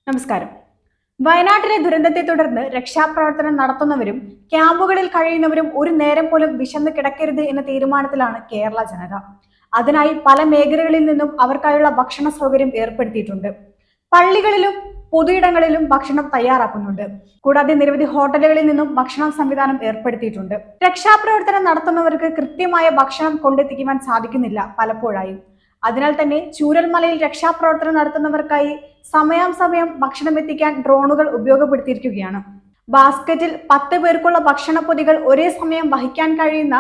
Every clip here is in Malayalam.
നമസ്കാരം. വയനാട്ടിലെ ദുരന്തത്തെ തുടർന്ന് രക്ഷാപ്രവർത്തനം നടത്തുന്നവരും ക്യാമ്പുകളിൽ കഴിയുന്നവരും ഒരു നേരം പോലും വിശന്ന് കിടക്കരുത് എന്ന തീരുമാനത്തിലാണ് കേരള ജനത. അതിനായി പല മേഖലകളിൽ നിന്നും അവർക്കായുള്ള ഭക്ഷണ സൗകര്യം ഏർപ്പെടുത്തിയിട്ടുണ്ട്. പള്ളികളിലും പൊതുയിടങ്ങളിലും ഭക്ഷണം തയ്യാറാക്കുന്നുണ്ട്. കൂടാതെ നിരവധി ഹോട്ടലുകളിൽ നിന്നും ഭക്ഷണ സംവിധാനം ഏർപ്പെടുത്തിയിട്ടുണ്ട്. രക്ഷാപ്രവർത്തനം നടത്തുന്നവർക്ക് കൃത്യമായ ഭക്ഷണം കൊണ്ടെത്തിക്കുവാൻ സാധിക്കുന്നില്ല പലപ്പോഴായും. അതിനാൽ തന്നെ ചൂരൽമലയിൽ രക്ഷാപ്രവർത്തനം നടത്തുന്നവർക്കായി സമയാസമയം ഭക്ഷണം എത്തിക്കാൻ ഡ്രോണുകൾ ഉപയോഗപ്പെടുത്തിയിരിക്കുകയാണ്. ബാസ്ക്കറ്റിൽ 10 പേർക്കുള്ള ഭക്ഷണപ്പൊതികൾ ഒരേ സമയം വഹിക്കാൻ കഴിയുന്ന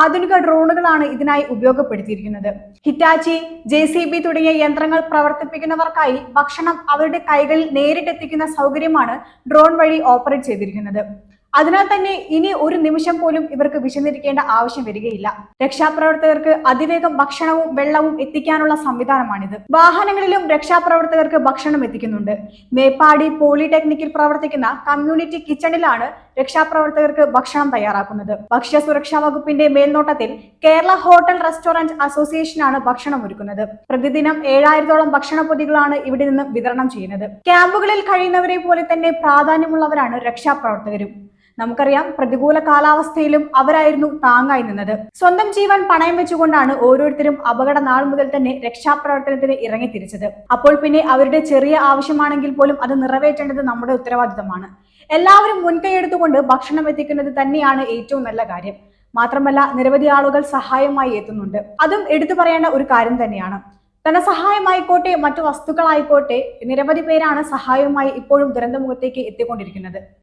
ആധുനിക ഡ്രോണുകളാണ് ഇതിനായി ഉപയോഗപ്പെടുത്തിയിരിക്കുന്നത്. ഹിറ്റാച്ചി, JCB തുടങ്ങിയ യന്ത്രങ്ങൾ പ്രവർത്തിപ്പിക്കുന്നവർക്കായി ഭക്ഷണം അവരുടെ കൈകളിൽ നേരിട്ടെത്തിക്കുന്ന സൗകര്യമാണ് ഡ്രോൺ വഴി ഓപ്പറേറ്റ് ചെയ്തിരിക്കുന്നത്. അതിനാൽ തന്നെ ഇനി ഒരു നിമിഷം പോലും ഇവർക്ക് വിശന്നിരിക്കേണ്ട ആവശ്യം വരികയില്ല. രക്ഷാപ്രവർത്തകർക്ക് അതിവേഗം ഭക്ഷണവും വെള്ളവും എത്തിക്കാനുള്ള സംവിധാനമാണിത്. വാഹനങ്ങളിലും രക്ഷാപ്രവർത്തകർക്ക് ഭക്ഷണം എത്തിക്കുന്നുണ്ട്. മേപ്പാടി പോളിടെക്നിക്കിൽ പ്രവർത്തിക്കുന്ന കമ്മ്യൂണിറ്റി കിച്ചണിലാണ് രക്ഷാപ്രവർത്തകർക്ക് ഭക്ഷണം തയ്യാറാക്കുന്നത്. ഭക്ഷ്യസുരക്ഷാ വകുപ്പിന്റെ മേൽനോട്ടത്തിൽ കേരള ഹോട്ടൽ റെസ്റ്റോറന്റ് അസോസിയേഷനാണ് ഭക്ഷണം ഒരുക്കുന്നത്. പ്രതിദിനം 7000ഓളം ഭക്ഷണപ്പൊതികളാണ് ഇവിടെ നിന്ന് വിതരണം ചെയ്യുന്നത്. ക്യാമ്പുകളിൽ കഴിയുന്നവരെ പോലെ തന്നെ പ്രാധാന്യമുള്ളവരാണ് രക്ഷാപ്രവർത്തകരും. നമുക്കറിയാം, പ്രതികൂല കാലാവസ്ഥയിലും അവരായിരുന്നു താങ്ങായി നിന്നത്. സ്വന്തം ജീവൻ പണയം വെച്ചുകൊണ്ടാണ് ഓരോരുത്തരും അപകട നാൾ മുതൽ തന്നെ രക്ഷാപ്രവർത്തനത്തിന് ഇറങ്ങിത്തിരിച്ചത്. അപ്പോൾ പിന്നെ അവരുടെ ചെറിയ ആവശ്യമാണെങ്കിൽ പോലും അത് നിറവേറ്റേണ്ടത് നമ്മുടെ ഉത്തരവാദിത്തമാണ്. എല്ലാവരും മുൻകൈയെടുത്തുകൊണ്ട് ഭക്ഷണം എത്തിക്കുന്നത് തന്നെയാണ് ഏറ്റവും നല്ല കാര്യം. മാത്രമല്ല, നിരവധി ആളുകൾ സഹായമായി എത്തുന്നുണ്ട്. അതും എടുത്തു പറയേണ്ട ഒരു കാര്യം തന്നെയാണ്. ധനസഹായമായിക്കോട്ടെ, മറ്റു വസ്തുക്കളായിക്കോട്ടെ, നിരവധി പേരാണ് സഹായവുമായി ഇപ്പോഴും ദുരന്തമുഖത്തേക്ക് എത്തിക്കൊണ്ടിരിക്കുന്നത്.